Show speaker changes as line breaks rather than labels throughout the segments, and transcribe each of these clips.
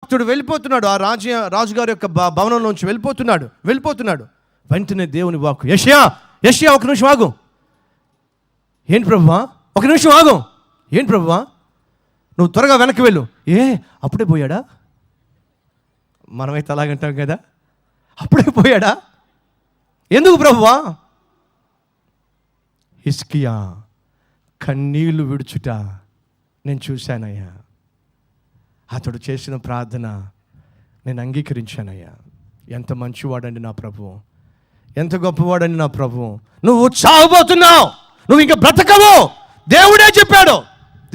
భక్తుడు వెళ్ళిపోతున్నాడు, ఆ రాజుగారి యొక్క భవనంలోంచి వెళ్ళిపోతున్నాడు. వెంటనే దేవుని వాక్కు, యెషయా ఒక నిమిషం ఆగు. ఏంటి ప్రభువా? ఒక నిమిషం ఆగు. ఏంటి ప్రభువా? నువ్వు త్వరగా వెనక్కి వెళ్ళు. అప్పుడే పోయాడా? మనమైతే అలాగంటాం కదా, అప్పుడే పోయాడా? ఎందుకు ప్రభువా? హిజ్కియా కన్నీళ్లు విడుచుట నేను చూశానయ్యా. అతడు చేసిన ప్రార్థన నేను అంగీకరించానయ్యా. ఎంత మంచివాడండి నా ప్రభువు, ఎంత గొప్పవాడండి నా ప్రభువు. నువ్వు చావబోతున్నావు, నువ్వు ఇంకా బ్రతకవు. దేవుడే చెప్పాడు.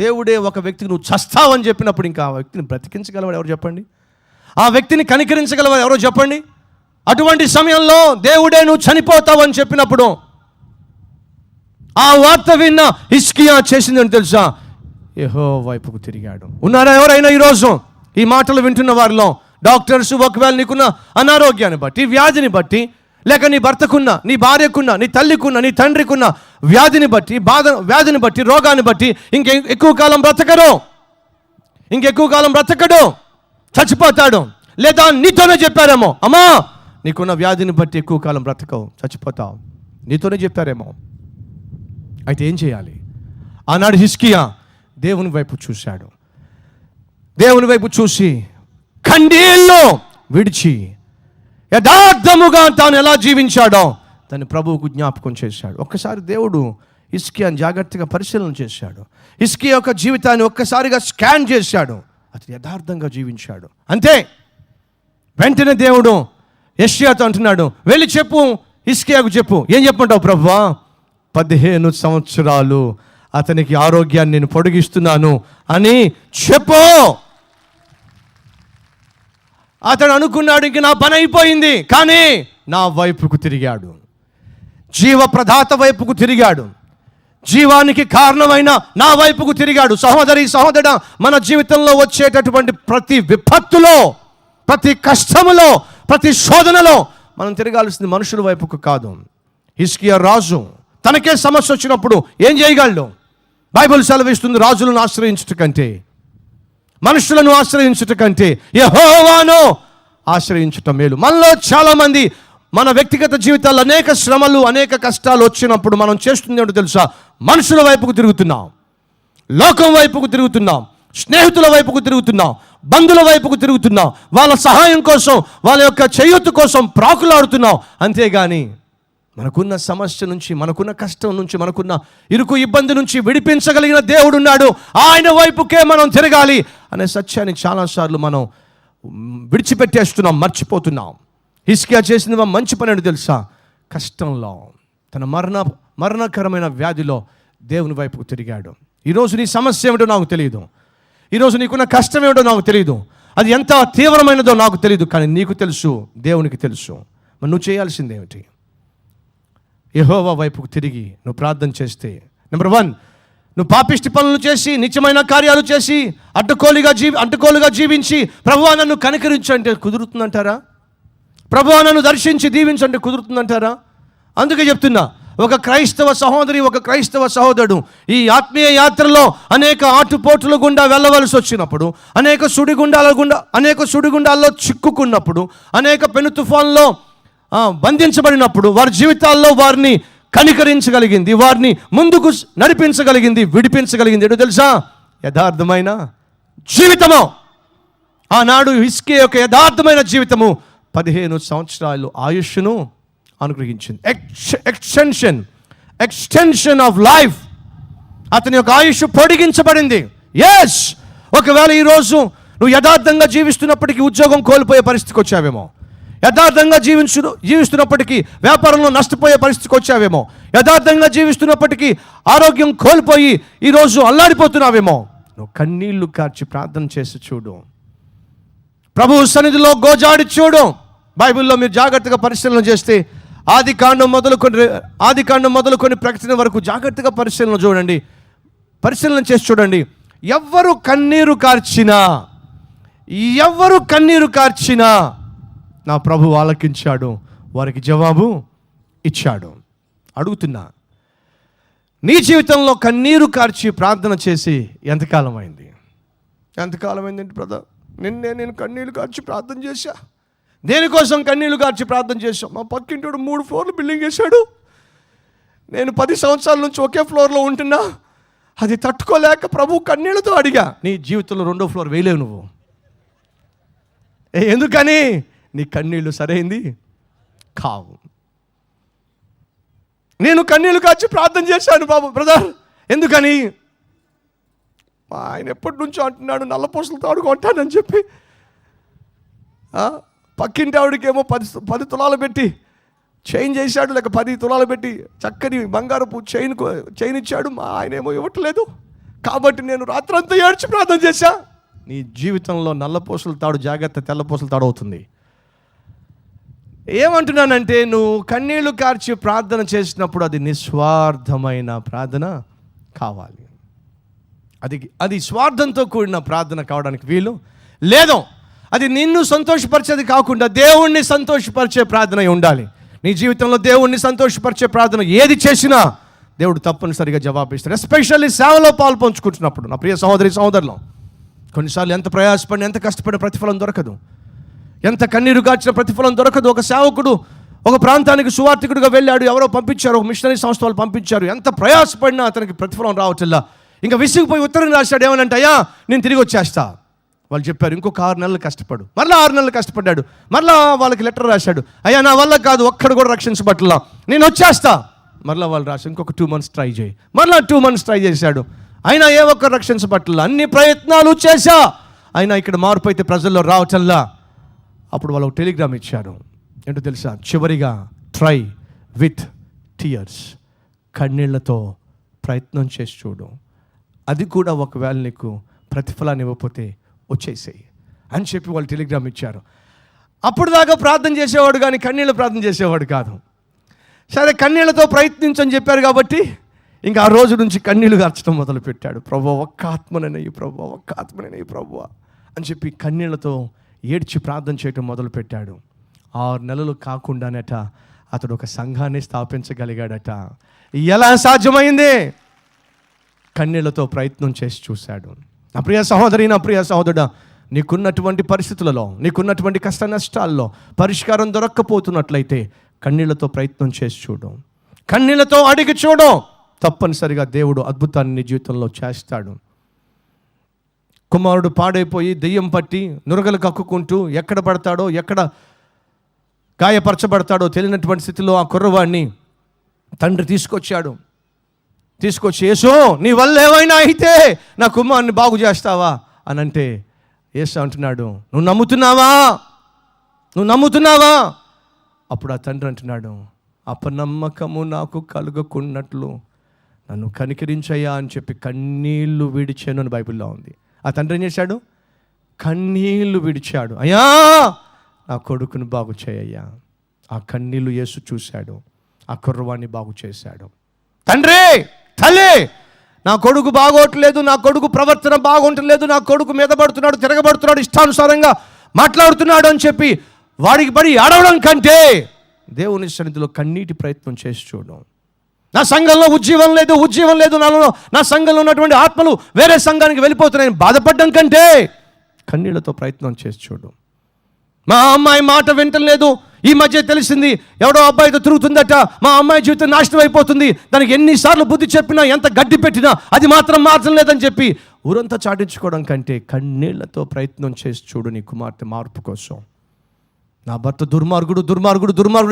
దేవుడే ఒక వ్యక్తికి నువ్వు చస్తావని చెప్పినప్పుడు ఇంకా ఆ వ్యక్తిని బ్రతికించగలవాడు ఎవరు చెప్పండి? ఆ వ్యక్తిని కనికరించగలవాడు ఎవరో చెప్పండి? అటువంటి సమయంలో దేవుడే నువ్వు చనిపోతావని చెప్పినప్పుడు ఆ వార్త విన్న హిజ్కియా చేసిందని తెలుసా? యెహోవా వైపుకు తిరిగాడు. ఉన్నారా ఎవరైనా ఈరోజు ఈ మాటలు వింటున్న వారిలో? డాక్టర్స్ ఒకవేళ నీకున్న అనారోగ్యాన్ని బట్టి, వ్యాధిని బట్టి, లేక నీ భర్తకున్న, నీ భార్యకున్న, నీ తల్లికున్న, నీ తండ్రికున్న వ్యాధిని బట్టి, వ్యాధిని బట్టి, రోగాన్ని బట్టి ఇంకెక్కువ కాలం బ్రతకడు, చచ్చిపోతాడు. లేదా నీతోనే చెప్పారేమో, అమ్మా నీకున్న వ్యాధిని బట్టి ఎక్కువ కాలం బ్రతకవు, చచ్చిపోతావు, నీతోనే చెప్పారేమో. అయితే ఏం చేయాలి? ఆనాడు హిజ్కియా దేవుని వైపు చూశాడు. దేవుని వైపు చూసి కన్నీళ్ళు విడిచి యథార్థముగా తాను ఎలా జీవించాడో దాన్ని ప్రభువుకు జ్ఞాపకం చేశాడు. ఒక్కసారి దేవుడు హిజ్కియాని జాగ్రత్తగా పరిశీలన చేశాడు. హిజ్కియా యొక్క జీవితాన్ని ఒక్కసారిగా స్కాన్ చేశాడు. అతను యథార్థంగా జీవించాడు. అంతే. వెంటనే దేవుడు యెషయాతో అంటున్నాడు, వెళ్ళి చెప్పు, హిజ్కియాకు చెప్పు. ఏం చెప్పంటావు ప్రభువా? 15 సంవత్సరాలు అతనికి ఆరోగ్యాన్ని నేను పొడిగిస్తున్నాను అని చెప్పు. అతడు అనుకున్నాడు ఇంక నా పని అయిపోయింది, కానీ నా వైపుకు తిరిగాడు, జీవప్రదాత వైపుకు తిరిగాడు, జీవానికి కారణమైన నా వైపుకు తిరిగాడు. సహోదరుడా, మన జీవితంలో వచ్చేటటువంటి ప్రతి విపత్తులో, ప్రతి కష్టములో, ప్రతి శోధనలో మనం తిరగాల్సింది మనుషుల వైపుకు కాదు. హిజ్కియా రాజు, తనకే సమస్య వచ్చినప్పుడు ఏం చేయగలడు? బైబిల్ సెలవిస్తుంది, రాజులను ఆశ్రయించుట కంటే, మనుషులను ఆశ్రయించుట కంటే యెహోవాను ఆశ్రయించుట మేలు. మనలో చాలామంది మన వ్యక్తిగత జీవితాల్లో అనేక శ్రమలు, అనేక కష్టాలు వచ్చినప్పుడు మనం చేస్తుంది ఏంటో తెలుసా? మనుషుల వైపుకు తిరుగుతున్నాం, లోకం వైపుకు తిరుగుతున్నాం, స్నేహితుల వైపుకు తిరుగుతున్నాం, బంధువుల వైపుకు తిరుగుతున్నాం, వాళ్ళ సహాయం కోసం, వాళ్ళ యొక్క చేయూత కోసం ప్రాకులాడుతున్నాం. అంతేగాని మనకున్న సమస్య నుంచి, మనకున్న కష్టం నుంచి, మనకున్న ఇరుకు ఇబ్బంది నుంచి విడిపించగలిగిన దేవుడు ఉన్నాడు, ఆయన వైపుకే మనం తిరగాలి అనే సత్యాన్ని చాలాసార్లు మనం విడిచిపెట్టేస్తున్నాం, మర్చిపోతున్నాం. హిజ్కియా చేసిన మంచి పని ఏంటో తెలుసా? కష్టంలో, తన మరణకరమైన వ్యాధిలో దేవుని వైపుకు తిరిగాడు. ఈరోజు నీ సమస్య ఏమిటో నాకు తెలియదు, ఈరోజు నీకున్న కష్టం ఏమిటో నాకు తెలియదు, అది ఎంత తీవ్రమైనదో నాకు తెలియదు, కానీ నీకు తెలుసు, దేవునికి తెలుసు. మరి నువ్వు చేయాల్సింది ఏమిటి? యెహోవా వైపుకు తిరిగి నువ్వు ప్రార్థన చేస్తే, నెంబర్ 1, నువ్వు పాపిష్టి పనులు చేసి, నిత్యమైన కార్యాలు చేసి, అడ్డకోలుగా జీవించి ప్రభువా నన్ను కనికరించు అంటే కుదురుతుందంటారా? ప్రభువా నన్ను దర్శించి దీవించంటే కుదురుతుందంటారా? అందుకే చెప్తున్నా, ఒక క్రైస్తవ సహోదరి, ఒక క్రైస్తవ సహోదరుడు ఈ ఆత్మీయ యాత్రలో అనేక ఆటుపోటుల గుండా వెళ్ళవలసి వచ్చినప్పుడు, అనేక సుడిగుండాల్లో చిక్కుకున్నప్పుడు, అనేక పెను తుఫాన్లో బంధించబడినప్పుడు, వారి జీవితాల్లో వారిని కనికరించగలిగింది, వారిని ముందుకు నడిపించగలిగింది, విడిపించగలిగింది ఏంటో తెలుసా? యథార్థమైన జీవితము. ఆనాడు హిజ్కియా యొక్క యథార్థమైన జీవితము 15 సంవత్సరాలు ఆయుష్ను అనుగ్రహించింది. Extension of life. అతని యొక్క ఆయుష్ పొడిగించబడింది. ఎస్, ఒకవేళ ఈరోజు నువ్వు యథార్థంగా జీవిస్తున్నప్పటికీ ఉద్యోగం కోల్పోయే పరిస్థితికి వచ్చావేమో, యథార్థంగా జీవిస్తున్నప్పటికీ వ్యాపారంలో నష్టపోయే పరిస్థితికి వచ్చావేమో, యథార్థంగా జీవిస్తున్నప్పటికీ ఆరోగ్యం కోల్పోయి ఈరోజు అల్లాడిపోతున్నావేమో, నువ్వు కన్నీళ్లు కార్చి ప్రార్థన చేసి చూడు, ప్రభువు సన్నిధిలో గోజాడి చూడు. బైబిల్లో మీరు జాగ్రత్తగా పరిశీలన చేస్తే ఆది కాండం మొదలుకొని ప్రకటన వరకు జాగ్రత్తగా పరిశీలన చేసి చూడండి. ఎవ్వరు కన్నీరు కార్చినా నా ప్రభువు ఆలకించాడు, వారికి జవాబు ఇచ్చాడు. అడుగుతున్నా, నీ జీవితంలో కన్నీరు కార్చి ప్రార్థన చేసి ఎంతకాలం అయింది? బ్రదర్? నేను కన్నీళ్ళు కార్చి ప్రార్థన చేశా. దేనికోసం కన్నీళ్ళు కార్చి ప్రార్థన చేశాం? మా పక్కింటోడు 3 ఫ్లోర్లు బిల్డింగ్ వేశాడు. నేను 10 సంవత్సరాల నుంచి ఒకే ఫ్లోర్లో ఉంటున్నా. అది తట్టుకోలేక ప్రభు కన్నీళ్ళతో అడిగా, నీ జీవితంలో 2వ ఫ్లోర్ వేయలేవు నువ్వు. ఎందుకని? నీ కన్నీళ్ళు సరైంది కావు. నేను కన్నీళ్ళు కాచి ప్రార్థన చేశాను బాబు బ్రదర్. ఎందుకని? ఆయన ఎప్పటి నుంచో అంటున్నాడు నల్లపూసలతో ఆడుకుంటానని చెప్పి. పక్కింటి ఆవిడకేమో 10 తులాలు పెట్టి చైన్ చేశాడు, లేక 10 తులాలు పెట్టి చక్కని బంగారపు చైన్ ఇచ్చాడు. ఆయన ఏమో ఇవ్వట్లేదు. కాబట్టి నేను రాత్రంతా ఏడ్చి ప్రార్థన చేశా. నీ జీవితంలో నల్లపూసల తాడు జాగ్రత్త, తెల్లపూసల తాడు అవుతుంది. ఏమంటున్నానంటే, నువ్వు కన్నీళ్లు కార్చి ప్రార్థన చేసినప్పుడు అది నిస్వార్థమైన ప్రార్థన కావాలి. అది స్వార్థంతో కూడిన ప్రార్థన కావడానికి వీలు లేదు. అది నిన్ను సంతోషపరిచేది కాకుండా దేవుణ్ణి సంతోషపరిచే ప్రార్థన ఉండాలి. నీ జీవితంలో దేవుణ్ణి సంతోషపరిచే ప్రార్థన ఏది చేసినా దేవుడు తప్పనిసరిగా జవాబిస్తాడు. ఎస్పెషల్లీ సేవలో పాలు పంచుకుంటున్నప్పుడు. నా ప్రియ సహోదరి సహోదరులు, కొన్నిసార్లు ఎంత ప్రయాసపడిన, ఎంత కష్టపడిన ప్రతిఫలం దొరకదు. ఎంత కన్నీరు గార్చిన ప్రతిఫలం దొరకదు. ఒక సేవకుడు ఒక ప్రాంతానికి సువార్థికుడిగా వెళ్ళాడు. ఎవరో పంపించారు, ఒక మిషనరీ సంస్థ వాళ్ళు పంపించారు. ఎంత ప్రయాసపడినా అతనికి ప్రతిఫలం రావట్లా. ఇంకా విసిగిపోయి ఉత్తరం రాశాడు. ఏమనంటే, అయ్యా నేను తిరిగి వచ్చేస్తా. వాళ్ళు చెప్పారు, ఇంకొక 6 నెలలు కష్టపడు. మరలా 6 నెలలు కష్టపడ్డాడు. మరలా వాళ్ళకి లెటర్ రాశాడు, అయ్యా నా వల్ల కాదు, ఒక్కడు కూడా రక్షించబట్లా, నేను వచ్చేస్తా. మరలా వాళ్ళు రాశారు, ఇంకొక 2 months ట్రై చేయి. మరలా 2 months ట్రై చేశాడు. అయినా ఏ ఒక్కరు రక్షించబట్లా. అన్ని ప్రయత్నాలు చేశా, అయినా ఇక్కడ మార్పు అయితే ప్రజల్లో రావటంలా. అప్పుడు వాళ్ళు ఒక టెలిగ్రామ్ ఇచ్చారు. ఏంటో తెలుసా? చివరిగా ట్రై విత్ టీయర్స్. కన్నీళ్లతో ప్రయత్నం చేసి చూడు. అది కూడా ఒకవేళ నీకు ప్రతిఫలాన్ని ఇవ్వకపోతే వచ్చేసేయి అని చెప్పి వాళ్ళు టెలిగ్రామ్ ఇచ్చారు. అప్పుడు దాకా ప్రార్థన చేసేవాడు కానీ కన్నీళ్ళు ప్రార్థన చేసేవాడు కాదు. సరే కన్నీళ్లతో ప్రయత్నించని చెప్పారు కాబట్టి ఇంకా ఆ రోజు నుంచి కన్నీళ్లు గార్చడం మొదలుపెట్టాడు. ప్రభువా ఒక్క ఆత్మనయ్యి, ప్రభువా ఒక్క ఆత్మనయ్యి ప్రభువా అని చెప్పి కన్నీళ్లతో ఏడ్చి ప్రార్థన చేయటం మొదలుపెట్టాడు. 6 నెలలు కాకుండానట అతడు ఒక సంఘాన్ని స్థాపించగలిగాడట. ఎలా సాధ్యమైంది? కన్నీళ్లతో ప్రయత్నం చేసి చూశాడు. నా ప్రియ సహోదరి, నా ప్రియ సహోదరుడా, నీకున్నటువంటి పరిస్థితులలో, నీకున్నటువంటి కష్ట నష్టాల్లో పరిష్కారం దొరక్కపోతున్నట్లయితే కన్నీళ్లతో ప్రయత్నం చేసి చూడు, కన్నీళ్లతో అడిగి చూడు. తప్పనిసరిగా దేవుడు అద్భుతాన్ని నీ జీవితంలో చేస్తాడు. కుమారుడు పాడైపోయి దెయ్యం పట్టి నురగలు కక్కుకుంటూ ఎక్కడ పడతాడో, ఎక్కడ గాయపరచబడతాడో తెలియనటువంటి స్థితిలో ఆ కుర్రవాడిని తండ్రి తీసుకొచ్చి యేసు నీ వల్ల ఏమైనా అయితే నా కుమారుని బాగు చేస్తావా అని అంటే, యేసు అంటున్నాడు, నువ్వు నమ్ముతున్నావా? అప్పుడు ఆ తండ్రి అంటున్నాడు, అపనమ్మకము నాకు కలుగకున్నట్లు నన్ను కనికరించయ్యా అని చెప్పి కన్నీళ్లు విడిచాను అని బైబిల్లో ఉంది. ఆ తండ్రి ఏం చేశాడు? కన్నీళ్లు విడిచాడు. అయ్యా నా కొడుకును బాగు చేయయ్యా. ఆ కన్నీళ్లు యేసు చూశాడు, ఆ కుర్రవాణ్ణి బాగు చేశాడు. తండ్రి, తల్లి, నా కొడుకు బాగోట్లేదు, నా కొడుకు ప్రవర్తన బాగుంటలేదు, నా కొడుకు మీదపడుతున్నాడు, తిరగబడుతున్నాడు, ఇష్టానుసారంగా మాట్లాడుతున్నాడు అని చెప్పి వాడికి పడి ఆడవడం కంటే దేవుని సన్నిధిలో కన్నీటి ప్రయత్నం చేసి చూడు. నా సంఘంలో ఉజ్జీవం లేదు, నా సంఘంలో ఉన్నటువంటి ఆత్మలు వేరే సంఘానికి వెళ్ళిపోతున్నాయని బాధపడడం కంటే కన్నీళ్లతో ప్రయత్నం చేసి చూడు. మా అమ్మాయి మాట వింటలేదు, ఈ మధ్య తెలిసింది ఎవడో అబ్బాయితో తిరుగుతుందట, మా అమ్మాయి జీవితం నాశనం అయిపోతుంది, దానికి ఎన్నిసార్లు బుద్ధి చెప్పినా, ఎంత గడ్డి పెట్టినా అది మాత్రం మార్చం లేదని చెప్పి ఊరంతా చాటించుకోవడం కంటే కన్నీళ్లతో ప్రయత్నం చేసి చూడు నీ కుమార్తె మార్పు కోసం. నా భర్త దుర్మార్గుడు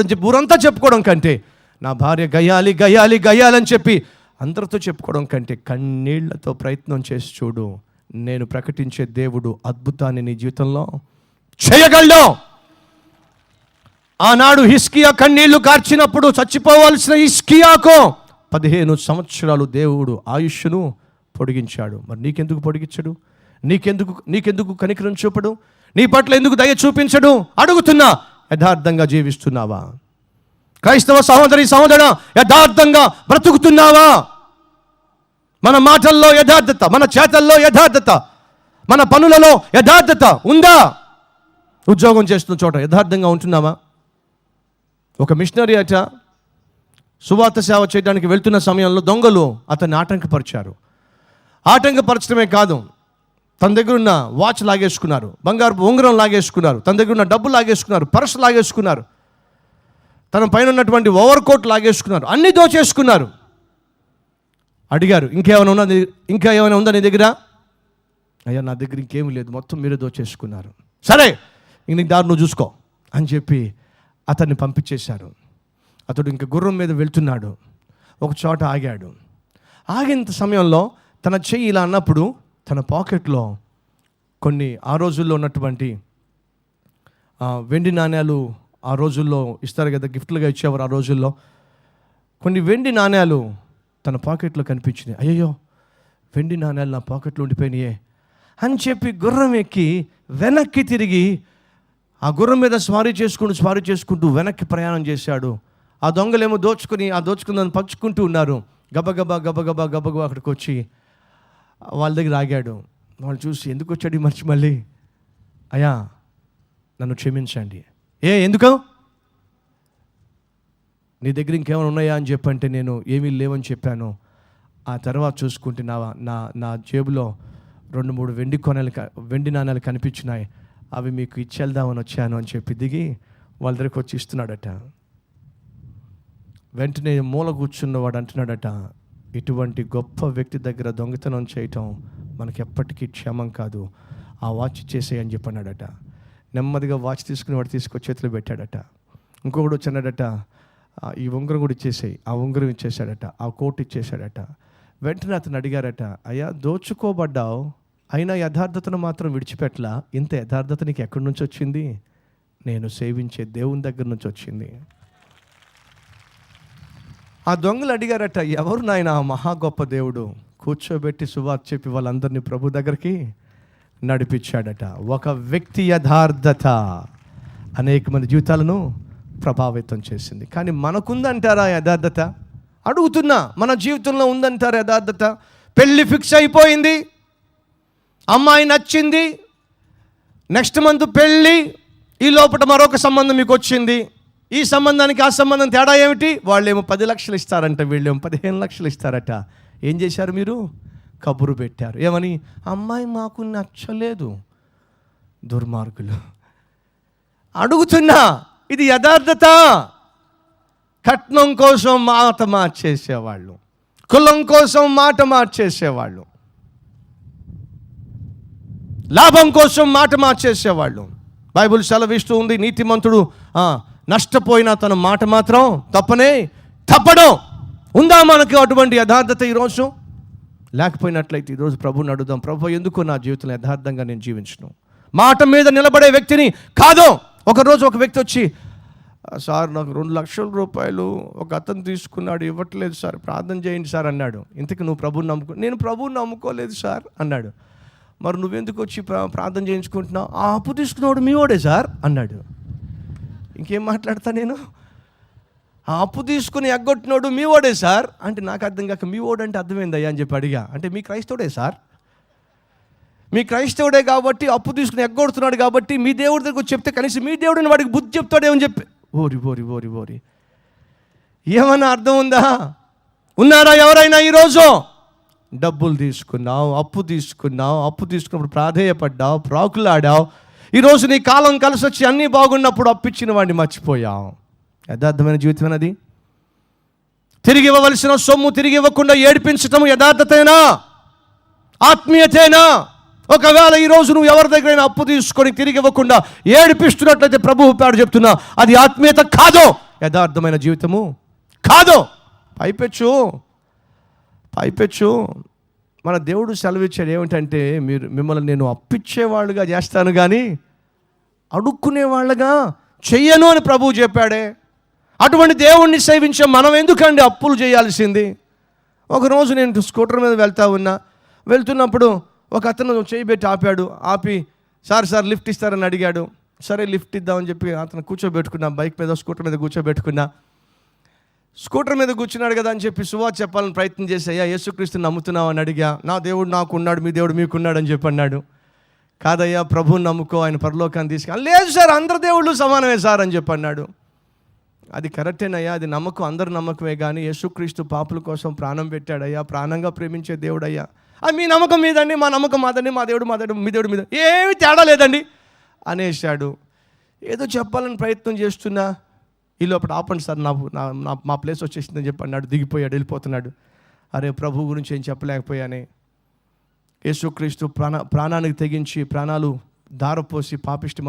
అని చెప్పి ఊరంతా చెప్పుకోవడం కంటే, నా భార్య గయ్యాలి అని చెప్పి అందరితో చెప్పుకోవడం కంటే కన్నీళ్లతో ప్రయత్నం చేసి చూడు. నేను ప్రకటించే దేవుడు అద్భుతాన్ని నీ జీవితంలో చేయగలడు. ఆనాడు హిజ్కియా కన్నీళ్లు కార్చినప్పుడు చచ్చిపోవాల్సిన హిజ్కియాకు 15 సంవత్సరాలు దేవుడు ఆయుష్ను పొడిగించాడు. మరి నీకెందుకు పొడిగించడు? నీకెందుకు కనికరం చూపడు? నీ పట్ల ఎందుకు దయ చూపించడు? అడుగుతున్నా, యథార్థంగా జీవిస్తున్నావా? క్రైస్తవ సహోదరి సహోదరా, యథార్థంగా బ్రతుకుతున్నావా? మన మాటల్లో యథార్థత, మన చేతల్లో యథార్థత, మన పనులలో యథార్థత ఉందా? ఉద్యోగం చేస్తున్న చోట యథార్థంగా ఉంటున్నావా? ఒక మిషనరీ అట సువార్త సేవ చేయడానికి వెళ్తున్న సమయంలో దొంగలు అతన్ని ఆటంకపరిచారు. ఆటంకపరచడమే కాదు, తన దగ్గర ఉన్న వాచ్ లాగేసుకున్నారు, బంగారు ఉంగరం లాగేసుకున్నారు, తన దగ్గర ఉన్న డబ్బు లాగేసుకున్నారు, పర్స్ లాగేసుకున్నారు, తన పైన ఉన్నటువంటి ఓవర్ కోట్ లాగేసుకున్నారు, అన్నీ దోచేసుకున్నారు. అడిగారు, ఇంకా ఏమైనా ఉందా నీ దగ్గర? అయ్యా నా దగ్గర ఇంకేమీ లేదు, మొత్తం మీరే దోచేసుకున్నారు. సరే ఇంక నీకు దారి నువ్వు చూసుకో అని చెప్పి అతన్ని పంపించేశారు. అతడు ఇంక గుర్రం మీద వెళ్తున్నాడు. ఒక చోట ఆగాడు. ఆగిన సమయంలో తన చెయ్యి ఇలా అన్నప్పుడు తన పాకెట్లో కొన్ని ఆ రోజుల్లో ఉన్నటువంటి వెండి నాణ్యాలు, ఆ రోజుల్లో ఇస్తారు కదా, గిఫ్ట్లుగా ఇచ్చేవారు ఆ రోజుల్లో, కొన్ని వెండి నాణ్యాలు తన పాకెట్లో కనిపించినాయి. అయ్యో వెండి నాణ్యాలు నా పాకెట్లో ఉండిపోయినాయే అని చెప్పి గుర్రం ఎక్కి వెనక్కి తిరిగి ఆ గుర్రం మీద స్వారీ చేసుకుంటూ వెనక్కి ప్రయాణం చేశాడు. ఆ దొంగలేమో దోచుకుందని పంచుకుంటూ ఉన్నారు. గబగబా అక్కడికి వచ్చి వాళ్ళ దగ్గర ఆగాడు. వాళ్ళు చూసి, ఎందుకు వచ్చాడు మర్చి మళ్ళీ? అయ్యా నన్ను క్షమించండి. ఎందుకు? నీ దగ్గర ఇంకేమైనా ఉన్నాయా అని చెప్పంటే నేను ఏమీ లేవని చెప్పాను. ఆ తర్వాత చూసుకుంటే నా జేబులో 2-3 వెండి నాణ్యాలు కనిపించినాయి, అవి మీకు ఇచ్చేద్దామని వచ్చాను అని చెప్పి దిగి వాళ్ళ దగ్గరికి వచ్చి ఇస్తున్నాడట. వెంటనే మూల కూర్చున్నవాడు అంటున్నాడట, ఇటువంటి గొప్ప వ్యక్తి దగ్గర దొంగతనం చేయటం మనకి ఎప్పటికీ క్షేమం కాదు, ఆ వాచ్ ఇచ్చేసేయని చెప్పన్నాడట. నెమ్మదిగా వాచ్ తీసుకుని వాడు తీసుకొచ్చి చేతిలో పెట్టాడట. ఇంకొకడు వచ్చాడట, ఈ ఉంగరం కూడా ఇచ్చేసేయి, ఆ ఉంగరం ఇచ్చేసాడట, ఆ కోట్ ఇచ్చేసాడట. వెంటనే అతను అడిగారట, అయ్యా దోచుకోబడ్డావు, అయినా యథార్థతను మాత్రం విడిచిపెట్టలా, ఇంత యథార్థత నీకు ఎక్కడి నుంచి వచ్చింది? నేను సేవించే దేవుని దగ్గర నుంచి వచ్చింది. ఆ దొంగలు అడిగారట, ఎవరు నాయన ఆ మహా గొప్ప దేవుడు? కూర్చోబెట్టి సువార్త చెప్పి వాళ్ళందరినీ ప్రభు దగ్గరికి నడిపించాడట. ఒక వ్యక్తి యథార్థత అనేక మంది జీవితాలను ప్రభావితం చేసింది. కానీ మనకుందంటారా యథార్థత? అడుగుతున్నా, మన జీవితంలో ఉందంటారా యథార్థత? పెళ్ళి ఫిక్స్ అయిపోయింది, అమ్మాయి నచ్చింది, నెక్స్ట్ మంత్ పెళ్ళి, ఈ లోపల మరొక సంబంధం మీకు వచ్చింది. ఈ సంబంధానికి ఆ సంబంధం తేడా ఏమిటి? వాళ్ళేమో 10 లక్షలు ఇస్తారంట, వీళ్ళేమో 15 లక్షలు ఇస్తారట. ఏం చేశారు మీరు? కబురు పెట్టారు. ఏమని? అమ్మాయి మాకు నచ్చలేదు. దుర్మార్గులు. అడుగుతున్నా, ఇది యథార్థత? కట్నం కోసం మాట మార్చేసేవాళ్ళు, కులం కోసం మాట మార్చేసేవాళ్ళు, లాభం కోసం మాట మార్చేసేవాళ్ళు. బైబిల్ సెలవిస్తూ ఉంది, నీతిమంతుడు నష్టపోయినా తన మాట మాత్రం తప్పడం. ఉందా మనకు అటువంటి యథార్థత ఈరోజు? లేకపోయినట్లయితే ఈరోజు ప్రభుని అడుగుదాం, ప్రభు ఎందుకు నా జీవితంలో యథార్థంగా నేను జీవించను? మాట మీద నిలబడే వ్యక్తిని కాదు. ఒకరోజు ఒక వ్యక్తి వచ్చి, సార్ నాకు 2 లక్షల రూపాయలు ఒక అతను తీసుకున్నాడు, ఇవ్వట్లేదు సార్, ప్రార్థన చేయండి సార్ అన్నాడు. ఇంతకు నువ్వు ప్రభుని నమ్ముకో? నేను ప్రభుని నమ్ముకోలేదు సార్ అన్నాడు. మరి నువ్వెందుకు వచ్చి ప్రార్థన చేయించుకుంటున్నావు? ఆ అప్పు తీసుకున్నాడు మీ వాడే సార్ అన్నాడు. ఇంకేం మాట్లాడతా నేను? ఆ అప్పు తీసుకుని ఎగ్గొట్టినోడు మీ వాడే సార్ అంటే నాకు అర్థం కాక, మీ వాడు అంటే అర్థమైందయ్యా అని చెప్పి అడిగా. అంటే మీ క్రైస్తవుడే సార్, మీ క్రైస్తవుడే కాబట్టి అప్పు తీసుకుని ఎగ్గొడుతున్నాడు కాబట్టి మీ దేవుడి దగ్గర చెప్తే కనీసం మీ దేవుడిని వాడికి బుద్ధి చెప్తాడేమని చెప్పి. ఓరి ఏమన్నా అర్థం ఉందా? ఉన్నారా ఎవరైనా ఈరోజు? డబ్బులు తీసుకున్నావు, అప్పు తీసుకున్నప్పుడు ప్రాధేయపడ్డావు, ప్రాకులాడావు. ఈరోజు నీ కాలం కలిసి వచ్చి అన్నీ బాగున్నప్పుడు అప్పిచ్చిన వాడిని మర్చిపోయావు. యథార్థమైన జీవితం అది? తిరిగి ఇవ్వవలసిన సొమ్ము తిరిగి ఇవ్వకుండా ఏడిపించటం యథార్థతేనా? ఆత్మీయతేనా? ఒకవేళ ఈరోజు నువ్వు ఎవరి దగ్గరైనా అప్పు తీసుకొని తిరిగి ఇవ్వకుండా ఏడిపిస్తున్నట్లయితే ప్రభువు పేరు చెప్తున్నా, అది ఆత్మీయత కాదు, యథార్థమైన జీవితము కాదు. పైపెచ్చు మన దేవుడు సెలవిచ్చాడు ఏమిటంటే, మిమ్మల్ని నేను అప్పిచ్చేవాళ్ళుగా చేస్తాను కానీ అడుక్కునేవాళ్ళగా చెయ్యను అని ప్రభువు చెప్పాడే. అటువంటి దేవుణ్ణి సేవించే మనం ఎందుకండి అప్పులు చేయాల్సింది? ఒకరోజు నేను స్కూటర్ మీద వెళ్తున్నప్పుడు ఒక అతను చేయబెట్టి ఆపి సార్ లిఫ్ట్ ఇస్తారని అడిగాడు. సరే లిఫ్ట్ ఇద్దామని చెప్పి అతను కూర్చోబెట్టుకున్నా, బైక్ మీద స్కూటర్ మీద కూర్చోబెట్టుకున్నా. స్కూటర్ మీద కూర్చున్నాడు కదా అని చెప్పి సువార్త చెప్పాలని ప్రయత్నం చేసి, అయ్యా యేసుక్రీస్తుని నమ్ముతున్నావు అని అడిగా. నా దేవుడు నాకు ఉన్నాడు, మీ దేవుడు మీకున్నాడు అని చెప్పి అన్నాడు. కాదయ్యా ప్రభువుని నమ్ముకో, ఆయన పరలోకాన్ని తీసుకెళ్ళి. లేదు సార్, అందరు దేవుళ్ళు సమానమే సార్ అని చెప్పి అన్నాడు. అది కరెక్టేనయ్యా, అది నమ్మకం, అందరు నమ్మకమే కానీ యేసుక్రీస్తు పాపుల కోసం ప్రాణం పెట్టాడయ్యా, ప్రాణంగా ప్రేమించే దేవుడయ్యా. అది మీ నమ్మకం మీదండి, మా నమ్మకం మాదండి, మా దేవుడు మీ దేవుడి మీద ఏమి తేడా లేదండి అనేసాడు. ఏదో చెప్పాలని ప్రయత్నం చేస్తున్నా, ఈ లోపల ఆపండి సార్, మా ప్లేస్ వచ్చేసిందని చెప్పి అన్నాడు. దిగిపోయాడు, వెళ్ళిపోతున్నాడు. అరే ప్రభు గురించి ఏం చెప్పలేకపోయానే. యేసుక్రీస్తు ప్రాణానికి తెగించి ప్రాణాలు దారపోసి పాపిష్టి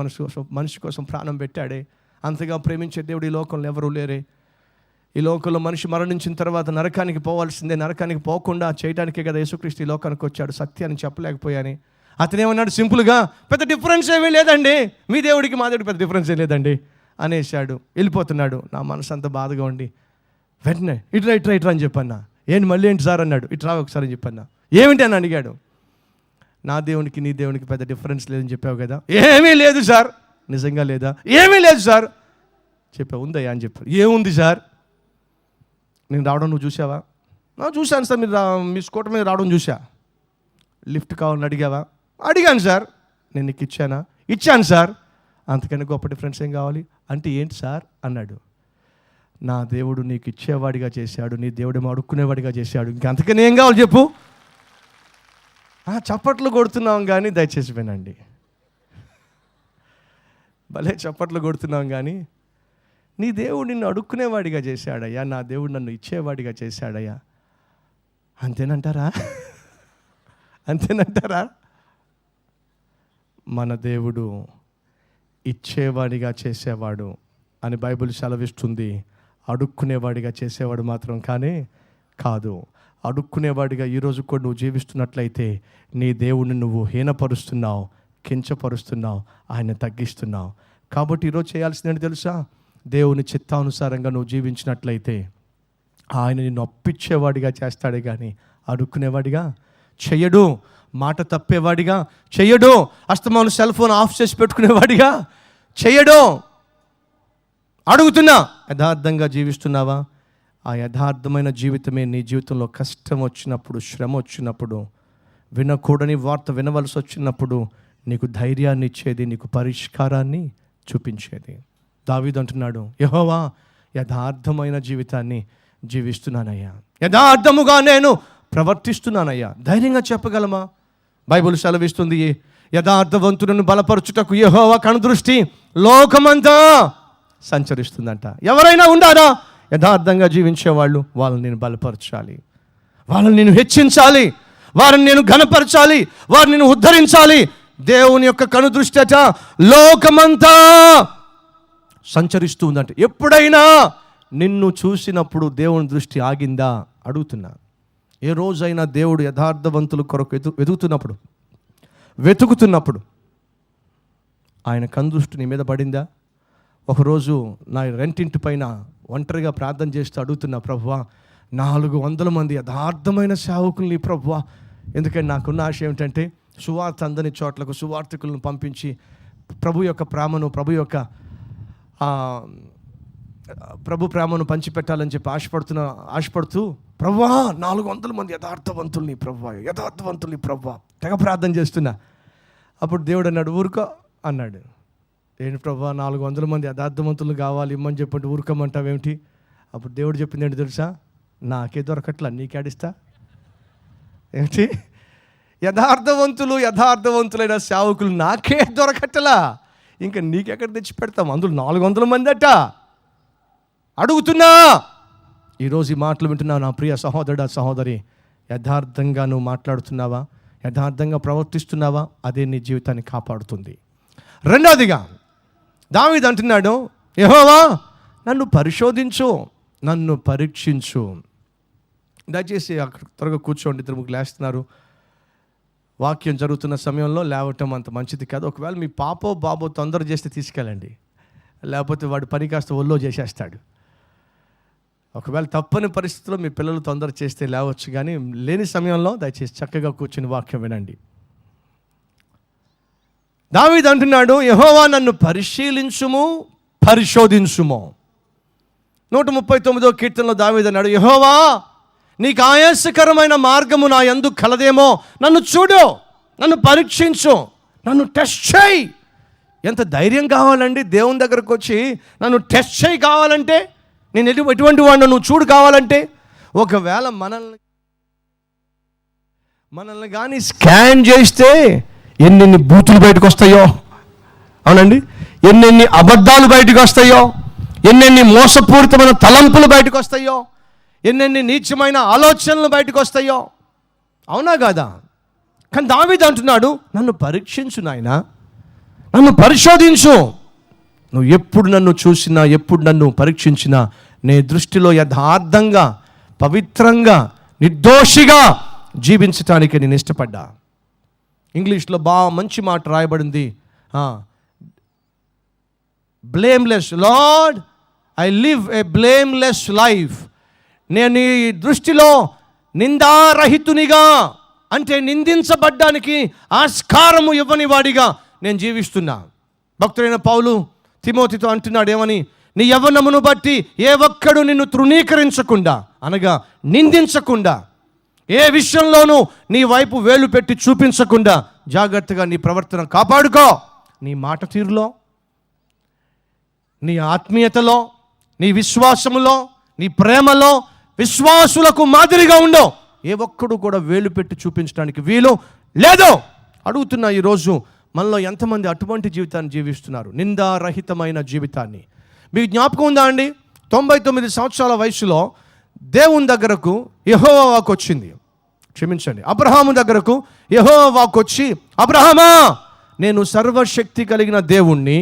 మనిషి కోసం ప్రాణం పెట్టాడే. అంతగా ప్రేమించే దేవుడు ఈ లోకంలో ఎవరూ లేరే. ఈ లోకంలో మనిషి మరణించిన తర్వాత నరకానికి పోవాల్సిందే. నరకానికి పోకుండా చేయడానికే కదా యేసుక్రీస్తు ఈ లోకానికి వచ్చాడు. సత్యాన్ని చెప్పలేకపోయాని అతనేమన్నాడు, సింపుల్గా పెద్ద డిఫరెన్స్ ఏమీ లేదండి, మీ దేవుడికి మా దేవుడికి పెద్ద డిఫరెన్స్ ఏం లేదండి అనేసాడు. వెళ్ళిపోతున్నాడు. నా మనసు అంత బాధగా ఉండి వెంటనే ఇట్రా అని చెప్పన్నా. ఏంటి మళ్ళీ ఏంటి సార్ అన్నాడు. ఇట్రా ఒకసారి అని చెప్పన్నా. ఏమిటి అని అడిగాడు. నా దేవునికి నీ దేవునికి పెద్ద డిఫరెన్స్ లేదని చెప్పావు కదా. ఏమీ లేదు సార్. నిజంగా లేదా? ఏమీ లేదు సార్. చెప్పావు. ఉందయ్యా అని చెప్పారు. ఏముంది సార్? నేను రావడం నువ్వు చూసావా? చూశాను సార్, మీ స్కూటర్ మీద రావడం చూసా. లిఫ్ట్ కావాలని అడిగావా? అడిగాను సార్. నేను నీకు ఇచ్చానా? ఇచ్చాను సార్. అంతకన్నా గొప్ప డిఫరెన్స్ ఏం కావాలి అంటే ఏంటి సార్ అన్నాడు. నా దేవుడు నీకు ఇచ్చేవాడిగా చేశాడు, నీ దేవుడేమో అడుక్కునేవాడిగా చేశాడు, ఇంకంతకన్నా ఏం కావాలి చెప్పు. చప్పట్లు కొడుతున్నాం కానీ దయచేసి వినండి. భలే చప్పట్లు కొడుతున్నాం కానీ నీ దేవుడు నిన్ను అడుక్కునేవాడిగా చేశాడయ్యా, నా దేవుడు నన్ను ఇచ్చేవాడిగా చేశాడయ్యా. అంతేనంటారా? అంతేనంటారా? మన దేవుడు ఇచ్చేవాడిగా చేసేవాడు అని బైబిల్ సెలవిస్తుంది. అడుక్కునేవాడిగా చేసేవాడు మాత్రం కానీ కాదు. అడుక్కునేవాడిగా ఈరోజు కూడా నువ్వు జీవిస్తున్నట్లయితే నీ దేవుడిని నువ్వు హీనపరుస్తున్నావు, కించపరుస్తున్నావు, ఆయన తగ్గిస్తున్నావు. కాబట్టి ఈరోజు చేయాల్సిందేంటి తెలుసా? దేవుని చిత్తానుసారంగా నువ్వు జీవించినట్లయితే ఆయన నిన్ను అప్పిచ్చేవాడిగా చేస్తాడే కానీ అడుక్కునేవాడిగా చెయ్యడు. మాట తప్పేవాడిగా చెయ్యడు. అస్తమాను సెల్ ఫోన్ ఆఫ్ చేసి పెట్టుకునేవాడిగా చెయ్యడు. అడుగుతున్నా, యథార్థంగా జీవిస్తున్నావా? ఆ యథార్థమైన జీవితమే నీ జీవితంలో కష్టం వచ్చినప్పుడు, శ్రమ వచ్చినప్పుడు, వినకూడని వార్త వినవలసి వచ్చినప్పుడు నీకు ధైర్యాన్ని ఇచ్చేది, నీకు పరిష్కారాన్ని చూపించేది. దావీదు అంటున్నాడు, యెహోవా యథార్థమైన జీవితాన్ని జీవిస్తున్నానయ్యా, యథార్థముగా నేను ప్రవర్తిస్తున్నానయ్యా. ధైర్యంగా చెప్పగలమా? బైబిల్ సెలవిస్తుంది, యథార్థవంతులను బలపరచుటకు యెహోవా కనుదృష్టి లోకమంతా సంచరిస్తుందంట. ఎవరైనా ఉండారా యథార్థంగా జీవించేవాళ్ళు? వాళ్ళని నేను బలపరచాలి, వాళ్ళని నేను హెచ్చించాలి, వారిని నేను ఘనపరచాలి, వారిని నేను ఉద్ధరించాలి. దేవుని యొక్క కనుదృష్టి అట లోకమంతా సంచరిస్తూ ఉందంట. ఎప్పుడైనా నిన్ను చూసినప్పుడు దేవుని దృష్టి ఆగిందా అడుగుతున్నా. ఏ రోజైనా దేవుడు యథార్థవంతుల కొరకు వెతుకుతున్నప్పుడు ఆయన కనుదృష్టి నీ మీద పడిందా? ఒకరోజు నా రెంటింటి పైన ఒంటరిగా ప్రార్థన చేస్తూ అడుగుతున్నా, ప్రభువా 400 మంది యథార్థమైన సేవకుల్ని ప్రభువా, ఎందుకంటే నాకున్న ఆశ ఏమిటంటే సువార్త అందని చోట్లకు సువార్థికులను పంపించి ప్రభు యొక్క ప్రేమను పంచిపెట్టాలని చెప్పి ఆశపడుతూ ప్రభువా 400 మంది యథార్థవంతుల్ని ప్రభువా తెగ ప్రార్థన చేస్తున్నా. అప్పుడు దేవుడు అన్నాడు, ఊరుకో అన్నాడు. ఏంటి ప్రభువా 400 మంది యథార్థవంతులు కావాలి ఇమ్మని చెప్పండి, ఊరుకోమంటావేమిటి? అప్పుడు దేవుడు చెప్పింది ఏంటి తెలుసా? నాకే దొరకట్లా, నీకేడిస్తా ఏమిటి? యథార్థవంతులైన సేవకులు నాకే దొరకట్లా, ఇంకా నీకెక్కడ తెచ్చి పెడతాం? అందులో 400 మంది అట. అడుగుతున్నా, ఈరోజు ఈ మాటలు వింటున్నావు నా ప్రియ సహోదరుడా సహోదరి, యథార్థంగా నువ్వు మాట్లాడుతున్నావా? యథార్థంగా ప్రవర్తిస్తున్నావా? అదే నీ జీవితాన్ని కాపాడుతుంది. రెండవదిగా దావీదు అంటున్నాడు, యెహోవా నన్ను పరిశోధించు, నన్ను పరీక్షించు. దయచేసి అక్కడ త్వరగా కూర్చోండి, ఇద్దరు ముగ్గురు లేస్తున్నారు. వాక్యం జరుగుతున్న సమయంలో లేవటం అంత మంచిది కాదు. ఒకవేళ మీ పాపో బాబో తొందర చేస్తే తీసుకెళ్ళండి, లేకపోతే వాడు పని కాస్త ఒళ్ళో చేసేస్తాడు. ఒకవేళ తప్పని పరిస్థితిలో మీ పిల్లలు తొందర చేస్తే లేవచ్చు, కానీ లేని సమయంలో దయచేసి చక్కగా కూర్చుని వాక్యం వినండి. దావీదు అంటున్నాడు, యెహోవా నన్ను పరిశోధించుము. 139వ కీర్తనలో దావీదు అన్నాడు, యెహోవా నీకు ఆయాసకరమైన మార్గము నా యందు కలదేమో, నన్ను చూడు, నన్ను పరీక్షించు, నన్ను టెస్ట్ చేయి. ఎంత ధైర్యం కావాలండి దేవుని దగ్గరకు వచ్చి నన్ను టెస్ట్ చేయి కావాలంటే, నేను ఎటువంటి వాడిని నువ్వు చూడు కావాలంటే. ఒకవేళ మనల్ని కానీ స్కాన్ చేస్తే ఎన్నెన్ని బూతులు బయటకు వస్తాయో, అవునండి, ఎన్నెన్ని అబద్ధాలు బయటకు వస్తాయో, ఎన్నెన్ని మోసపూరితమైన తలంపులు బయటకు వస్తాయో, ఎన్నెన్ని నీచమైన ఆలోచనలు బయటకు వస్తాయో, అవునా కాదా? కానీ దావీదు అంటున్నాడు, నన్ను పరీక్షించు నాయనా, నన్ను పరిశోధించు. నువ్వు ఎప్పుడు నన్ను చూసినా, ఎప్పుడు నన్ను పరీక్షించినా, నీ దృష్టిలో యథార్థంగా, పవిత్రంగా, నిర్దోషిగా జీవించటానికి నేను ఇష్టపడ్డా. ఇంగ్లీష్లో మంచి మాట రాయబడింది, blameless. Lord, I live A blameless life. నేను నీ దృష్టిలో నిందారహితునిగా, అంటే నిందించబడ్డానికి ఆస్కారము ఇవ్వని వాడిగా నేను జీవిస్తున్నా. భక్తుడైన పౌలు తిమోతితో అంటున్నాడు ఏమని? నీ యవ్వనమును బట్టి ఏ ఒక్కడు నిన్ను తృణీకరించకుండా, అనగా నిందించకుండా, ఏ విషయంలోనూ నీ వైపు వేలు పెట్టి చూపించకుండా జాగ్రత్తగా నీ ప్రవర్తన కాపాడుకో. నీ మాట తీరులో, నీ ఆత్మీయతలో, నీ విశ్వాసములో, నీ ప్రేమలో విశ్వాసులకు మాదిరిగా ఉండవు. ఏ ఒక్కడు కూడా వేలు పెట్టి చూపించడానికి వీలు లేదు. అడుగుతున్నా, ఈరోజు మనలో ఎంతమంది అటువంటి జీవితాన్ని జీవిస్తున్నారు? నిందారహితమైన జీవితాన్ని. మీకు జ్ఞాపకం ఉందా అండి? 99 సంవత్సరాల వయసులో దేవుని దగ్గరకు యెహోవా వాక్కు వచ్చింది. క్షమించండి, అబ్రహాము దగ్గరకు యెహోవా వాక్కు వచ్చి, అబ్రహామా, నేను సర్వశక్తి కలిగిన దేవుణ్ణి,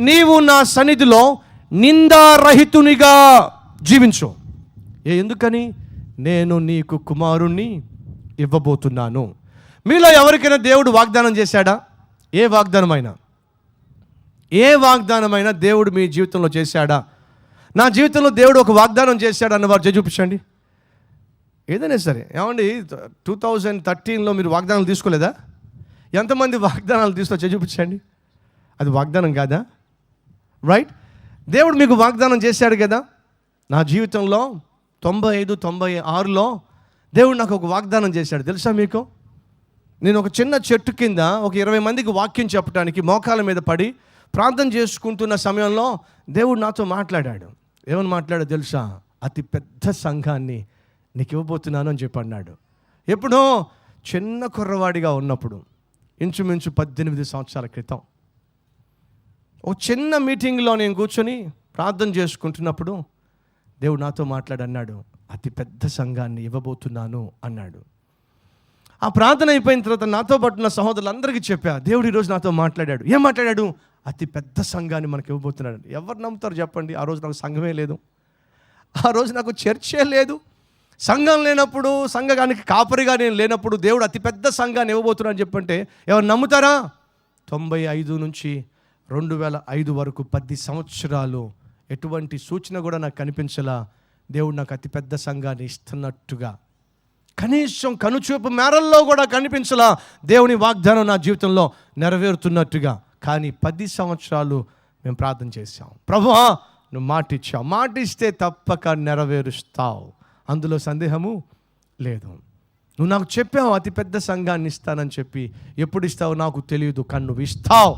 నీవు నా సన్నిధిలో నిందారహితునిగా జీవించు. ఎందుకని? నేను నీకు కుమారుణ్ణి ఇవ్వబోతున్నాను. మీలో ఎవరికైనా దేవుడు వాగ్దానం చేశాడా? ఏ వాగ్దానమైనా దేవుడు మీ జీవితంలో చేశాడా? నా జీవితంలో దేవుడు ఒక వాగ్దానం చేశాడు అన్నవారు చూపించండి. ఏదైనా సరే. ఏమండి, 2013లో మీరు వాగ్దానాలు తీసుకోలేదా? ఎంతమంది వాగ్దానాలు చూపించండి. అది వాగ్దానం కాదా? రైట్? దేవుడు మీకు వాగ్దానం చేశాడు కదా. నా జీవితంలో 95, 96లో దేవుడు నాకు ఒక వాగ్దానం చేశాడు. తెలుసా మీకు? నేను ఒక చిన్న చెట్టు కింద ఒక 20 మందికి వాక్యం చెప్పడానికి మోకాల మీద పడి ప్రార్థన చేసుకుంటున్న సమయంలో దేవుడు నాతో మాట్లాడాడు. ఏమని మాట్లాడాడో తెలుసా? అతి పెద్ద సంఘాన్ని నీకు ఇవ్వబోతున్నాను అని చెప్పి అన్నాడు. ఎప్పుడో చిన్న కుర్రవాడిగా ఉన్నప్పుడు, ఇంచుమించు 18 సంవత్సరాల క్రితం, ఒక చిన్న మీటింగ్లో నేను కూర్చొని ప్రార్థన చేసుకుంటున్నప్పుడు దేవుడు నాతో మాట్లాడన్నాడు, అతి పెద్ద సంఘాన్ని ఇవ్వబోతున్నాను అన్నాడు. ఆ ప్రార్థన అయిపోయిన తర్వాత నాతో పాటు నా సహోదరులందరికీ చెప్పా, దేవుడు ఈరోజు నాతో మాట్లాడాడు. ఏం మాట్లాడాడు? అతి పెద్ద సంఘాన్ని మనకు ఇవ్వబోతున్నాడు. ఎవరు నమ్ముతారు చెప్పండి? ఆ రోజు నాకు సంఘమే లేదు, ఆ రోజు నాకు చర్చే లేదు. సంఘం లేనప్పుడు, సంఘానికి కాపరిగా నేను లేనప్పుడు దేవుడు అతి పెద్ద సంఘాన్ని ఇవ్వబోతున్నాడు చెప్పంటే ఎవరు నమ్ముతారా? 95 నుంచి 2005 వరకు 10 సంవత్సరాలు ఎటువంటి సూచన కూడా నాకు కనిపించలా. దేవుడు నాకు అతి పెద్ద సంఘాన్ని ఇస్తున్నట్టుగా, కనీసం కనుచూపు మేరల్లో కూడా కనిపించలా దేవుని వాగ్దానం నా జీవితంలో నెరవేరుతున్నట్టుగా. కానీ 10 సంవత్సరాలు మేము ప్రార్థన చేశాం. ప్రభువా, నువ్వు మాట ఇచ్చావు, మాట ఇస్తే తప్పక నెరవేరుస్తావు, అందులో సందేహము లేదు. నువ్వు నాకు చెప్పావు అతి పెద్ద సంఘాన్ని ఇస్తానని చెప్పి, ఎప్పుడు ఇస్తావు నాకు తెలియదు, కానీ నువ్వు ఇస్తావు.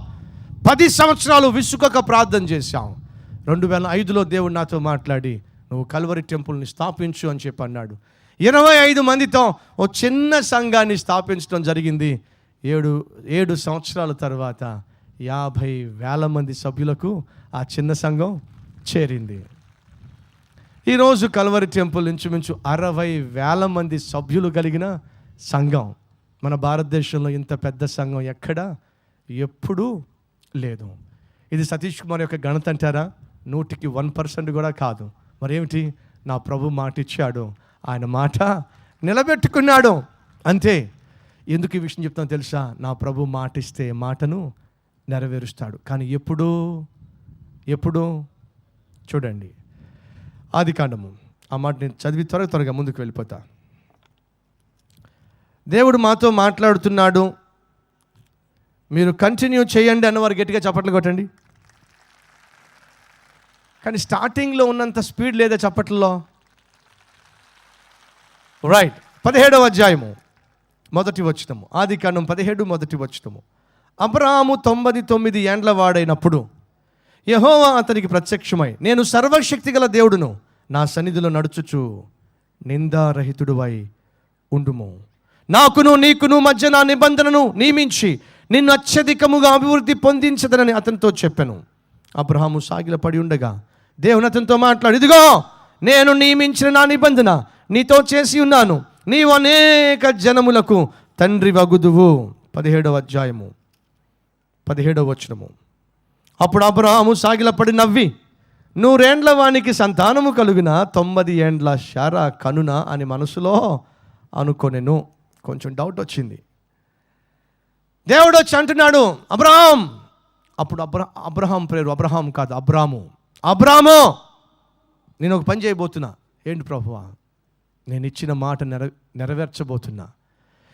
10 సంవత్సరాలు విసుకక ప్రార్థన చేశాం. 2005లో దేవుడు నాతో మాట్లాడి, నువ్వు కల్వరి టెంపుల్ని స్థాపించు అని చెప్పి అన్నాడు. 25 మందితో ఓ చిన్న సంఘాన్ని స్థాపించడం జరిగింది. 7 సంవత్సరాల తర్వాత 50,000 మంది సభ్యులకు ఆ చిన్న సంఘం చేరింది. ఈరోజు కల్వరి టెంపుల్ ఇంచుమించు 60,000 మంది సభ్యులు కలిగిన సంఘం. మన భారతదేశంలో ఇంత పెద్ద సంఘం ఎప్పుడూ లేదు. ఇది సతీష్ కుమార్ యొక్క ఘనత అంటారా? 100కి 1% కూడా కాదు. మరేమిటి? నా ప్రభు మాట ఇచ్చాడు, ఆయన మాట నిలబెట్టుకున్నాడు అంతే. ఎందుకు ఈ విషయం చెప్తానో తెలుసా? నా ప్రభు మాట ఇస్తే మాటను నెరవేరుస్తాడు. కానీ ఎప్పుడు చూడండి, ఆదికాండము, ఆ మాట నేను చదివి త్వరగా ముందుకు వెళ్ళిపోతా. దేవుడు మాతో మాట్లాడుతున్నాడు, మీరు కంటిన్యూ చేయండి అన్నవారు గట్టిగా చప్పట్లు కొట్టండి. కానీ స్టార్టింగ్లో ఉన్నంత స్పీడ్ లేదా చప్పట్లలో? రైట్. 17వ అధ్యాయము 1వ వచనము, ఆదికాండం 17 1వ వచనము. అబ్రాహాము 99 ఏండ్ల వాడైనప్పుడు యెహోవా అతనికి ప్రత్యక్షమై, నేను సర్వశక్తి గల దేవుడును, నా సన్నిధిలో నడుచుచు నిందారహితుడువై ఉండుము, నాకును నీకును మధ్య నా నిబంధనను నియమించి నిన్ను అత్యధికముగా అభివృద్ధి పొందించదనని అతనితో చెప్పాను. అబ్రహాము సాగిలపడి ఉండగా దేవుని అతనితో మాట్లాడు, ఇదిగో నేను నియమించిన నా నిబంధన నీతో చేసి ఉన్నాను, నీవు అనేక జనములకు తండ్రి వగుదువు. 17వ అధ్యాయము 17వ వచనము. అప్పుడు అబ్రహాము సాగిలపడి నవ్వి, 100 ఏండ్ల వానికి సంతానము కలుగున 90 ఏండ్ల శారా కనున అని మనసులో అనుకొనెను. కొంచెం డౌట్ వచ్చింది. దేవుడు వచ్చి అంటున్నాడు, అబ్రహాం. అప్పుడు అబ్రహాం పేరు అబ్రహాం కాదు, అబ్రాము, నేను ఒక పని చేయబోతున్నా. ఏంటి ప్రభువా? నేను ఇచ్చిన మాట నెరవేర్చబోతున్నా.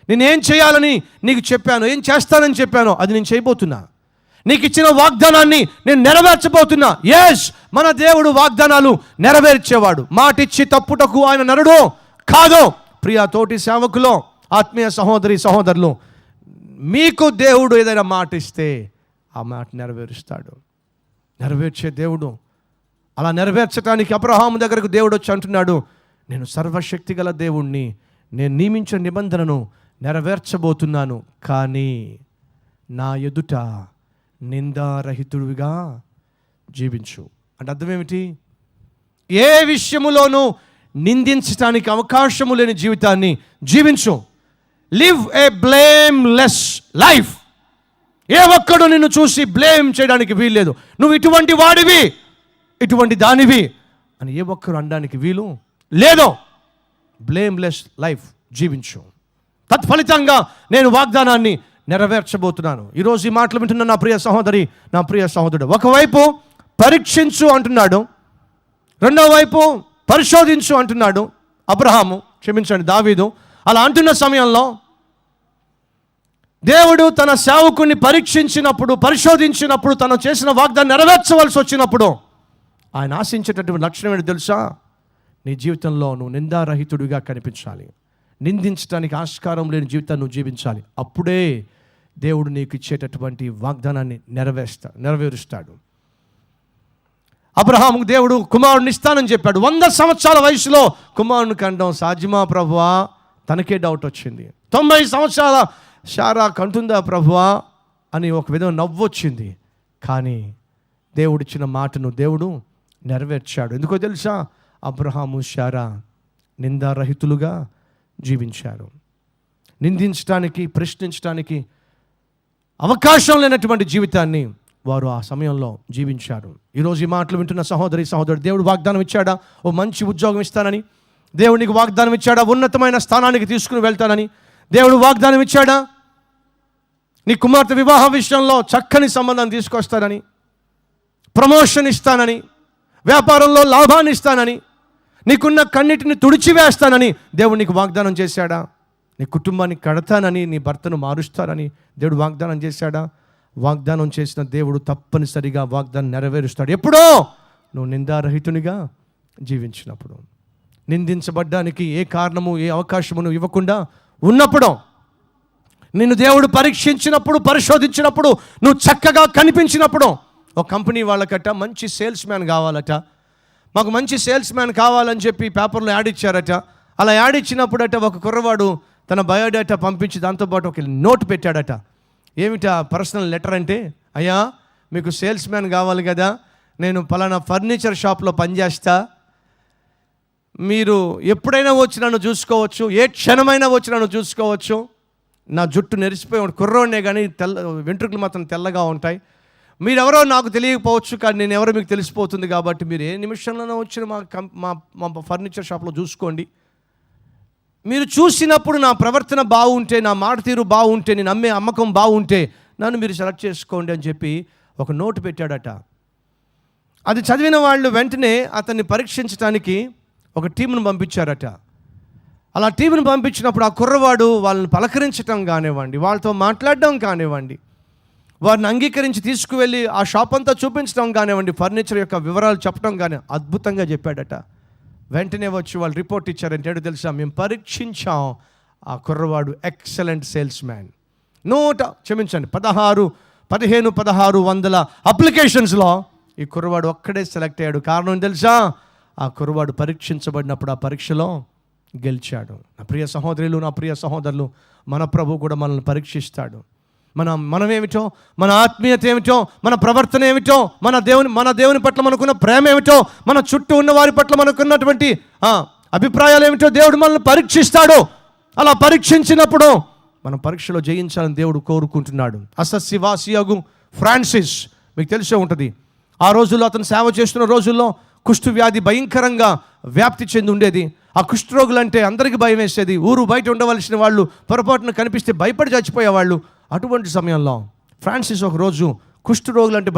నేనేం చేయాలని నీకు చెప్పాను, ఏం చేస్తానని చెప్పానో అది నేను చేయబోతున్నా. నీకు ఇచ్చిన వాగ్దానాన్ని నేను నెరవేర్చబోతున్నా. ఎస్, మన దేవుడు వాగ్దానాలు నెరవేర్చేవాడు. మాట ఇచ్చి తప్పుటకు ఆయన నరుడు కాదు. ప్రియ తోటి సేవకులు, ఆత్మీయ సహోదరి సహోదరులు, మీకు దేవుడు ఏదైనా మాట ఇస్తే ఆ మాట నెరవేరుస్తాడు. నెరవేర్చే దేవుడు. అలా నెరవేర్చడానికి అబ్రహాము దగ్గరకు దేవుడు వచ్చి అంటున్నాడు, నేను సర్వశక్తి గల దేవుణ్ణి, నేను నియమించిన నిబంధనను నెరవేర్చబోతున్నాను, కానీ నా ఎదుట నిందారహితుడిగా జీవించు. అంటే అర్థం ఏమిటి? ఏ విషయములోనూ నిందించడానికి అవకాశము లేని జీవితాన్ని జీవించు. లివ్ ఏ బ్లేమ్లెస్ లైఫ్. ఏ ఒక్కడు నిన్ను చూసి బ్లేమ్ చేయడానికి వీల్లేదు. నువ్వు ఇటువంటి వాడివి, ఇటువంటి దానివి అని ఏ ఒక్కరు అనడానికి వీలు లేదు. బ్లేమ్లెస్ లైఫ్ జీవించు. తత్ఫలితంగా నేను వాగ్దానాన్ని నెరవేర్చబోతున్నాను. ఈరోజు ఈ మాటలు వింటున్న నా ప్రియ సహోదరి, నా ప్రియ సహోదరుడు, ఒకవైపు పరీక్షించు అంటున్నాడు, రెండో వైపు పరిశోధించు అంటున్నాడు అబ్రహాము, క్షమించండి దావీదు. అలా అంటున్న సమయంలో దేవుడు తన సేవకుని పరీక్షించినప్పుడు, పరిశోధించినప్పుడు, తను చేసిన వాగ్దాన్ని నెరవేర్చవలసి వచ్చినప్పుడు ఆయన ఆశించేటటువంటి లక్షణం ఏంటో తెలుసా? నీ జీవితంలో నువ్వు నిందారహితుడిగా కనిపించాలి. నిందించడానికి ఆస్కారం లేని జీవితాన్ని నువ్వు జీవించాలి. అప్పుడే దేవుడు నీకు ఇచ్చేటటువంటి వాగ్దానాన్ని నెరవేరుస్తాడు. అబ్రహాముకు దేవుడు కుమారుని ఇస్తానని చెప్పాడు. 100 సంవత్సరాల వయసులో కుమారుని కండం సాధ్యమా ప్రభువా? తనకే డౌట్ వచ్చింది. 90 సంవత్సరాల శారా కంటుందా ప్రభువా అని ఒక విధంగా నవ్వొచ్చింది. కానీ దేవుడిచ్చిన మాటను దేవుడు నెరవేర్చాడు. ఎందుకో తెలుసా? అబ్రహాము శారా నిందారహితులుగా జీవించారు. నిందించడానికి, ప్రశ్నించడానికి అవకాశం లేనటువంటి జీవితాన్ని వారు ఆ సమయంలో జీవించారు. ఈరోజు ఈ మాటలు వింటున్న సహోదరి సహోదరుడు, దేవుడు వాగ్దానం ఇచ్చాడా ఓ మంచి ఉద్యోగం ఇస్తానని? దేవునికి వాగ్దానం ఇచ్చాడా ఉన్నతమైన స్థానానికి తీసుకుని వెళ్తానని? దేవుడు వాగ్దానం ఇచ్చాడా నీ కుమార్తె వివాహ విషయంలో చక్కని సంబంధం తీసుకొస్తానని, ప్రమోషన్ ఇస్తానని, వ్యాపారంలో లాభాన్ని ఇస్తానని, నీకున్న కన్నిటిని తుడిచివేస్తానని దేవుడు నీకు వాగ్దానం చేశాడా? నీ కుటుంబాన్ని కడతానని, నీ భర్తను మారుస్తానని దేవుడు వాగ్దానం చేశాడా? వాగ్దానం చేసిన దేవుడు తప్పనిసరిగా వాగ్దానం నెరవేరుస్తాడు. ఎప్పుడో నువ్వు నిందారహితునిగా జీవించినప్పుడు, నిందించబడ్డానికి ఏ కారణము, ఏ అవకాశమును ఇవ్వకుండా ఉన్నప్పుడు, నిన్ను దేవుడు పరీక్షించినప్పుడు, పరిశోధించినప్పుడు, నువ్వు చక్కగా కనిపించినప్పుడు. ఒక కంపెనీ వాళ్ళకట మంచి సేల్స్ మ్యాన్ కావాలట. మాకు మంచి సేల్స్ మ్యాన్ కావాలని చెప్పి పేపర్లో యాడ్ ఇచ్చారట. అలా యాడ్ ఇచ్చినప్పుడట ఒక కుర్రవాడు తన బయోడేటా పంపించి దాంతోపాటు ఒక నోట్ పెట్టాడట. ఏమిటా పర్సనల్ లెటర్ అంటే, అయ్యా మీకు సేల్స్ మ్యాన్ కావాలి కదా, నేను పలానా ఫర్నిచర్ షాప్లో పనిచేస్తా, మీరు ఎప్పుడైనా వచ్చి నన్ను చూసుకోవచ్చు, ఏ క్షణమైనా వచ్చి నన్ను చూసుకోవచ్చు. నా జుట్టు నెరిసిపోయి కుర్రోడ్నే కానీ వెంట్రుకలు మాత్రం తెల్లగా ఉంటాయి. మీరెవరో నాకు తెలియకపోవచ్చు, కానీ నేను ఎవరో మీకు తెలిసిపోతుంది. కాబట్టి మీరు ఏ నిమిషంలోనో వచ్చిన మా ఫర్నిచర్ షాప్లో చూసుకోండి. మీరు చూసినప్పుడు నా ప్రవర్తన బాగుంటే, నా మాట తీరు బాగుంటే, నేను అమ్మే అమ్మకం బాగుంటే నన్ను మీరు సెలెక్ట్ చేసుకోండి అని చెప్పి ఒక నోటు పెట్టాడట. అది చదివిన వాళ్ళు వెంటనే అతన్ని పరీక్షించడానికి ఒక టీంను పంపించారట. అలా టీంను పంపించినప్పుడు ఆ కుర్రవాడు వాళ్ళని పలకరించడం కానివ్వండి, వాళ్ళతో మాట్లాడడం కానివ్వండి, వారిని అంగీకరించి తీసుకువెళ్ళి ఆ షాప్ అంతా చూపించడం కానివ్వండి, ఫర్నిచర్ యొక్క వివరాలు చెప్పడం కానీ అద్భుతంగా చెప్పాడట. వెంటనే వచ్చి వాళ్ళు రిపోర్ట్ ఇచ్చారంటే ఏంటో తెలుసా? మేము పరీక్షించాం, ఆ కుర్రవాడు ఎక్సలెంట్ సేల్స్ మ్యాన్. 1600 అప్లికేషన్స్లో ఈ కుర్రవాడు ఒక్కడే సెలెక్ట్ అయ్యాడు. కారణం తెలుసా? ఆ కుర్రవాడు పరీక్షించబడినప్పుడు ఆ పరీక్షలో గెలిచాడు. నా ప్రియ సహోదరులు, నా ప్రియ సహోదరులు, మన ప్రభు కూడా మనల్ని పరీక్షిస్తాడు. మనమేమిటో, మన ఆత్మీయత ఏమిటో, మన ప్రవర్తన ఏమిటో, మన దేవుని పట్ల మనకున్న ప్రేమ ఏమిటో, మన చుట్టూ ఉన్న వారి పట్ల మనకున్నటువంటి అభిప్రాయాలు ఏమిటో దేవుడు మనల్ని పరీక్షిస్తాడు. అలా పరీక్షించినప్పుడు మనం పరీక్షలో జయించాలని దేవుడు కోరుకుంటున్నాడు. అసస్సివాసియగు ఫ్రాన్సిస్, మీకు తెలిసే ఉంటుంది, ఆ రోజుల్లో అతను సేవ చేస్తున్న రోజుల్లో కుష్టు వ్యాధి భయంకరంగా వ్యాప్తి చెంది ఉండేది. ఆ కుష్ఠరోగులు అంటే అందరికీ భయం వేసేది. ఊరు బయట ఉండవలసిన వాళ్ళు పొరపాటున కనిపిస్తే భయపడి చచ్చిపోయేవాళ్ళు. అటువంటి సమయంలో ఫ్రాన్సిస్ ఒకరోజు కుష్ఠరోగులు అంటే